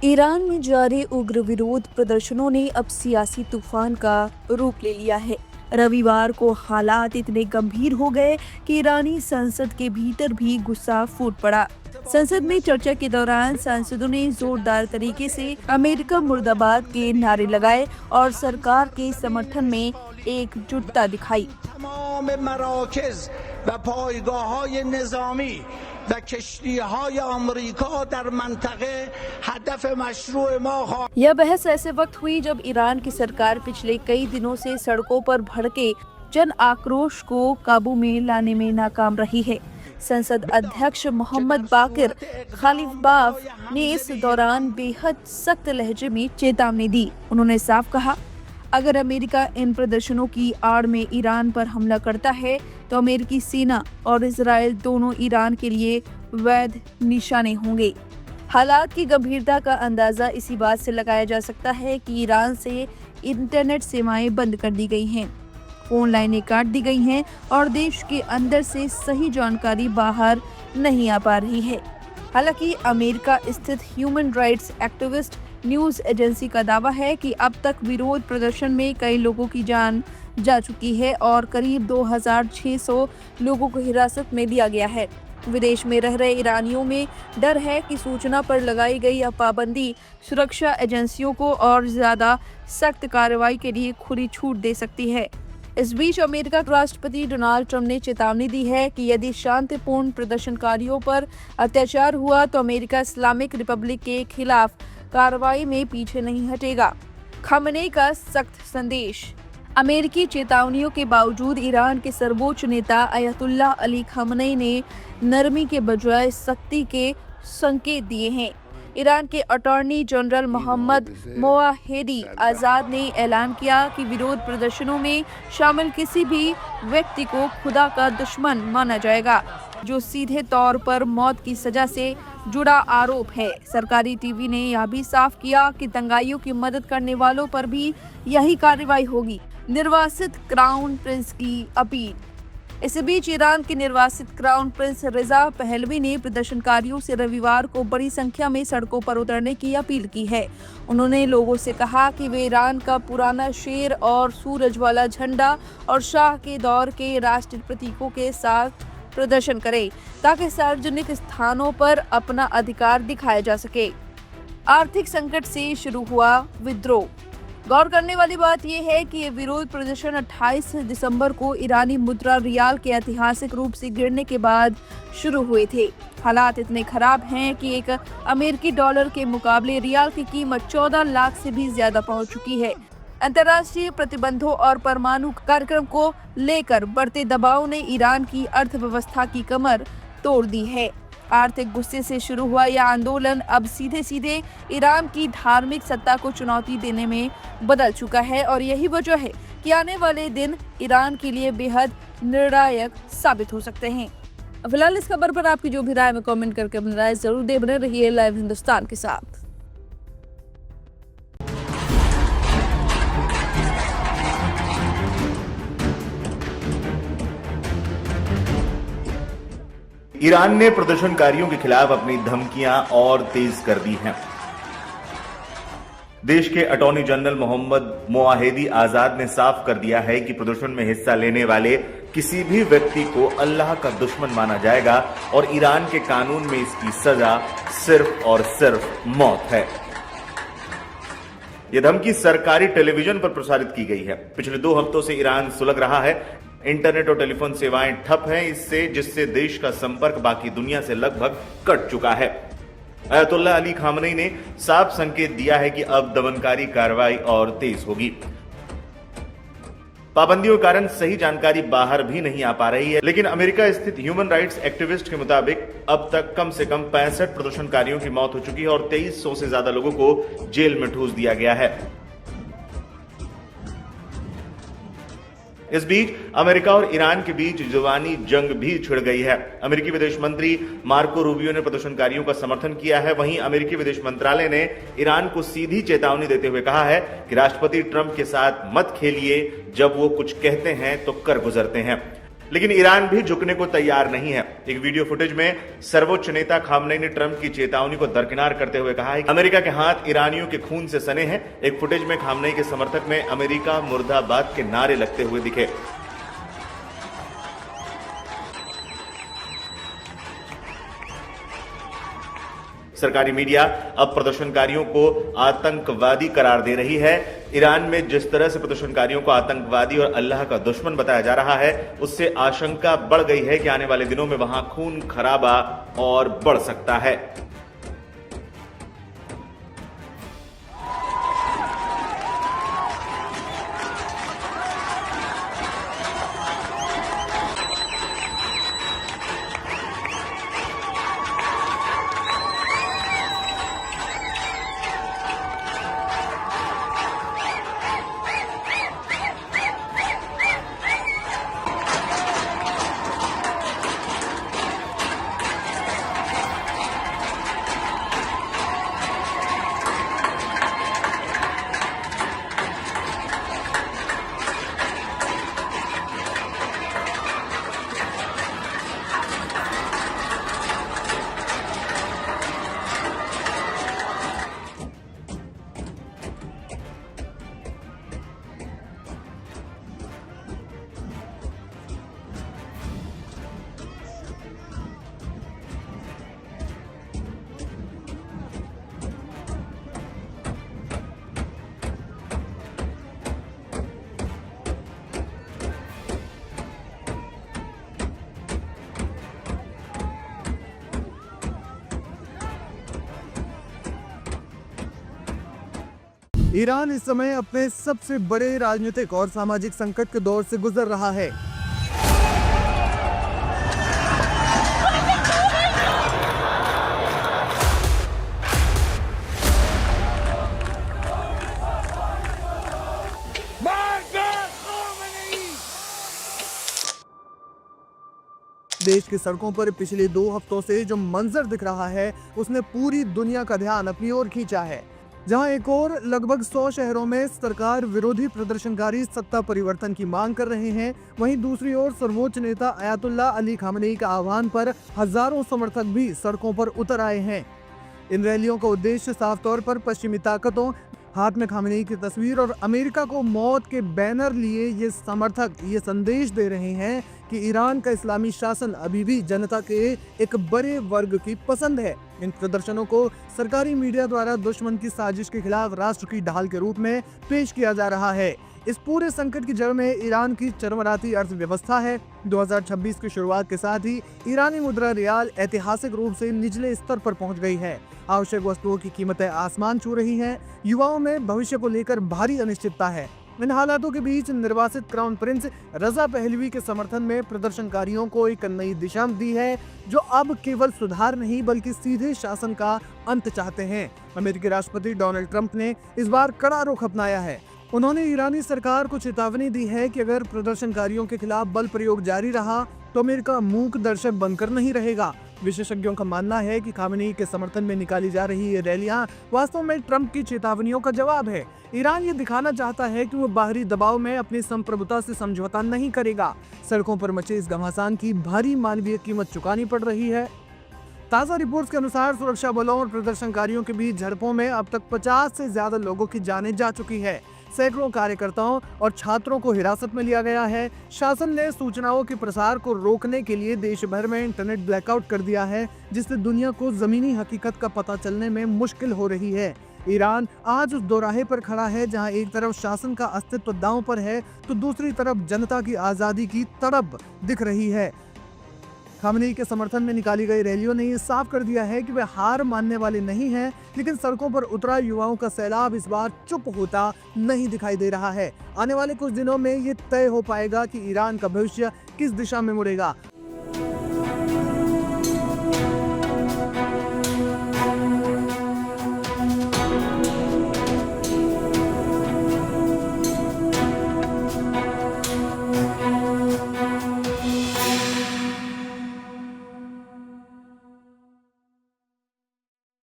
Iran में जारी उग्र विरोध प्रदर्शनों ने अब सियासी तूफान का रूप ले लिया है। रविवार को हालात इतने गंभीर हो गए कि ईरानी संसद के भीतर भी गुस्सा फूट पड़ा। संसद में चर्चा के दौरान सांसदों ने जोरदार तरीके से अमेरिका मुर्दाबाद के नारे लगाए और सरकार के समर्थन में एकजुटता दिखाई। यह बहस ऐसे वक्त हुई जब ईरान की सरकार पिछले कई दिनों से सड़कों पर भड़के जन आक्रोश को काबू में लाने में नाकाम रही है। संसद अध्यक्ष मोहम्मद बाकिर खलीफबाफ ने इस दौरान बेहद सख्त लहजे में चेतावनी दी। उन्होंने साफ कहा, अगर अमेरिका इन प्रदर्शनों की आड़ में ईरान पर हमला करता है तो अमेरिकी सेना और इजराइल दोनों ईरान के लिए वैध निशाने होंगे। हालात की गंभीरता का अंदाजा इसी बात से लगाया जा सकता है कि ईरान से इंटरनेट सेवाएं बंद कर दी गई हैं, फोन लाइनें काट दी गई हैं और देश के अंदर से सही जानकारी बाहर नहीं आ पा रही है। हालांकि अमेरिका स्थित human rights activist news agency का दावा है कि अब तक विरोध प्रदर्शन में कई लोगों की जान जा चुकी है और करीब 2600 लोगों को हिरासत में लिया गया है। विदेश में रह रहे ईरानियों में डर है कि सूचना पर लगाई गई यह पाबंदी सुरक्षा एजेंसियों को और ज्यादा सख्त कार्रवाई के लिए खुली छूट दे सकती है। इस बीच अमेरिका के राष्ट्रपति डोनाल्ड ट्रंप ने चेतावनी दी है कि यदि शांतिपूर्ण प्रदर्शनकारियों पर अत्याचार हुआ तो अमेरिका इस्लामिक रिपब्लिक के खिलाफ कार्रवाई में पीछे नहीं हटेगा। खamenei का सख्त संदेश। अमेरिकी चेतावनियों के बावजूद ईरान के सर्वोच्च नेता अयतुल्लाह अली खamenei ने नरमी के बजाय सख्ती के संकेत दिए हैं। ईरान के अटॉर्नी जनरल मोहम्मद मोआहेदी आजाद ने ऐलान किया कि विरोध प्रदर्शनों में शामिल किसी भी व्यक्ति को खुदा का दुश्मन माना जाएगा, जो सीधे तौर पर मौत की सजा से जुड़ा आरोप है। सरकारी टीवी ने यह भी साफ किया कि दंगाइयों की मदद करने वालों पर भी यही कार्रवाई होगी। निर्वासित क्राउन प्रिंस की अपील। इसी बीच ईरान के निर्वासित क्राउन प्रिंस रिजा पहलवी ने प्रदर्शनकारियों से रविवार को बड़ी संख्या में सड़कों पर उतरने की अपील की है। उन्होंने लोगों से कहा कि वे ईरान का पुराना शेर और सूरज वाला झंडा और शाह के दौर के राष्ट्रीय प्रतीकों के साथ प्रदर्शन करें ताकि सार्वजनिक स्थानों पर अपना अधिकार दिखाया जा सके। आर्थिक संकट से शुरू हुआ विद्रोह। गौर करने वाली बात यह है कि ये विरोध प्रदर्शन 28 दिसंबर को ईरानी मुद्रा रियाल के ऐतिहासिक रूप से गिरने के बाद शुरू हुए थे। हालात इतने खराब हैं कि एक अमेरिकी डॉलर के मुकाबले रियाल की कीमत 14 लाख से भी ज्यादा पहुंच चुकी है। अंतर्राष्ट्रीय प्रतिबंधों और परमाणु कार्यक्रम को लेकर बढ़ते दबाव ने ईरान की अर्थव्यवस्था की कमर तोड़ दी है। आर्थिक गुस्से से शुरू हुआ यह आंदोलन अब सीधे सीधे ईरान की धार्मिक सत्ता को चुनौती देने में बदल चुका है और यही वजह है कि आने वाले दिन ईरान के लिए बेहद निर्णायक साबित हो सकते हैं। फिलहाल इस खबर पर आपकी जो भी राय में कमेंट करके अपनी राय जरूर दे। बने रहिए लाइव हिंदुस्तान के साथ। ईरान ने प्रदर्शनकारियों के खिलाफ अपनी धमकियां और तेज कर दी हैं। देश के अटॉर्नी जनरल मोहम्मद मोआहेदी आजाद ने साफ कर दिया है कि प्रदर्शन में हिस्सा लेने वाले किसी भी व्यक्ति को अल्लाह का दुश्मन माना जाएगा और ईरान के कानून में इसकी सजा सिर्फ और सिर्फ मौत है। यह धमकी सरकारी टेलीविजन पर प्रसारित की गई है। पिछले 2 हफ्तों से ईरान सुलग रहा है। इंटरनेट और टेलीफोन सेवाएं ठप हैं जिससे देश का संपर्क बाकी दुनिया से लगभग कट चुका है। अयतुल्लाह अली खामनेई ने साफ संकेत दिया है कि अब दमनकारी कार्रवाई और तेज होगी। पाबंदियों के कारण सही जानकारी बाहर भी नहीं आ पा रही है, लेकिन अमेरिका स्थित ह्यूमन राइट्स एक्टिविस्ट के मुताबिक अब तक कम से कम 65 प्रदर्शनकारियों की मौत हो चुकी है और 2300 से ज्यादा लोगों को जेल में ठूस दिया गया है। इस बीच अमेरिका और ईरान के बीच जुबानी जंग भी छिड़ गई है। अमेरिकी विदेश मंत्री मार्को रूबियो ने प्रदर्शनकारियों का समर्थन किया है। वहीं अमेरिकी विदेश मंत्रालय ने ईरान को सीधी चेतावनी देते हुए कहा है कि राष्ट्रपति ट्रंप के साथ मत खेलिए, जब वो कुछ कहते हैं तो कर गुजरते हैं। लेकिन ईरान भी झुकने को तैयार नहीं है। एक वीडियो फुटेज में सर्वोच्च नेता खामनेई ने ट्रंप की चेतावनी को दरकिनार करते हुए कहा है कि अमेरिका के हाथ ईरानियों के खून से सने हैं। एक फुटेज में खामनेई के समर्थक में अमेरिका मुर्दाबाद के नारे लगते हुए दिखे। सरकारी मीडिया अब प्रदर्शनकारियों को आतंकवादी करार दे रही है। ईरान में जिस तरह से प्रदर्शनकारियों को आतंकवादी और अल्लाह का दुश्मन बताया जा रहा है, उससे आशंका बढ़ गई है कि आने वाले दिनों में वहां खून खराबा और बढ़ सकता है। ईरान इस समय अपने सबसे बड़े राजनीतिक और सामाजिक संकट के दौर से गुजर रहा है। देश की सड़कों पर पिछले 2 हफ्तों से जो मंजर दिख रहा है, उसने पूरी दुनिया का ध्यान अपनी ओर खींचा है। जहां एक और लगभग 100 शहरों में सरकार विरोधी प्रदर्शनकारी सत्ता परिवर्तन की मांग कर रहे हैं, वहीं दूसरी ओर सर्वोच्च नेता अयातुल्लाह अली खामनेई के आह्वान पर हजारों समर्थक भी सड़कों पर उतर आए हैं। इन रैलियों का उद्देश्य साफ तौर पर पश्चिमी ताकतों, हाथ में खामनेई की तस्वीर और अमेरिका को मौत के बैनर लिए ये समर्थक ये संदेश दे रहे हैं कि ईरान का इस्लामी शासन अभी भी जनता के एक बड़े वर्ग की पसंद है। इन प्रदर्शनों को सरकारी मीडिया द्वारा दुश्मन की साजिश के खिलाफ राष्ट्र की ढाल के रूप में पेश किया जा रहा है। इस पूरे संकट की जड़ में ईरान की चरमराती अर्थव्यवस्था है। 2026 की शुरुआत के साथ ही ईरानी मुद्रा रियाल ऐतिहासिक रूप से निचले स्तर पर पहुंच गई है। आवश्यक वस्तुओं की कीमतें आसमान छू रही हैं। युवाओं में भविष्य को लेकर भारी अनिश्चितता है। इन हालातों के बीच निर्वासित क्राउन प्रिंस रजा पहलवी के समर्थन में प्रदर्शनकारियों को एक नई दिशा दी है, जो अब केवल सुधार नहीं बल्कि सीधे शासन का अंत चाहते हैं। अमेरिकी राष्ट्रपति डोनाल्ड ट्रंप ने इस बार कड़ा रुख अपनाया है। उन्होंने ईरानी सरकार को चेतावनी दी है कि अगर प्रदर्शनकारियों के खिलाफ बल प्रयोग जारी रहा तो अमेरिका मूक दर्शक बनकर नहीं रहेगा। विशेषज्ञों का मानना है कि खामनेई के समर्थन में निकाली जा रही ये रैलियां वास्तव में ट्रंप की चेतावनियों का जवाब है। ईरान ये दिखाना चाहता है कि वो बाहरी दबाव में अपनी संप्रभुता से समझौता नहीं करेगा। सड़कों पर मचे इस घमासान की भारी मानवीय कीमत चुकानी पड़ रही है। ताज़ा रिपोर्ट्स के अनुसार सुरक्षा बलों और प्रदर्शनकारियों के बीच झड़पों में अब तक 50 से ज्यादा लोगों की जानें जा चुकी है। सैकड़ों कार्यकर्ताओं और छात्रों को हिरासत में लिया गया है। शासन ने सूचनाओं के प्रसार को रोकने के लिए देश भर में इंटरनेट ब्लैकआउट कर दिया है, जिससे दुनिया को जमीनी हकीकत का पता चलने में मुश्किल हो रही है। ईरान आज उस दोराहे पर खड़ा है जहां एक तरफ शासन का अस्तित्व दांव पर है तो दूसरी तरफ जनता की आज़ादी की तड़प दिख रही है। खामनेई के समर्थन में निकाली गई रैलियों ने ये साफ कर दिया है कि वे हार मानने वाले नहीं हैं, लेकिन सड़कों पर उतरा युवाओं का सैलाब इस बार चुप होता नहीं दिखाई दे रहा है। आने वाले कुछ दिनों में ये तय हो पाएगा कि ईरान का भविष्य किस दिशा में मुड़ेगा।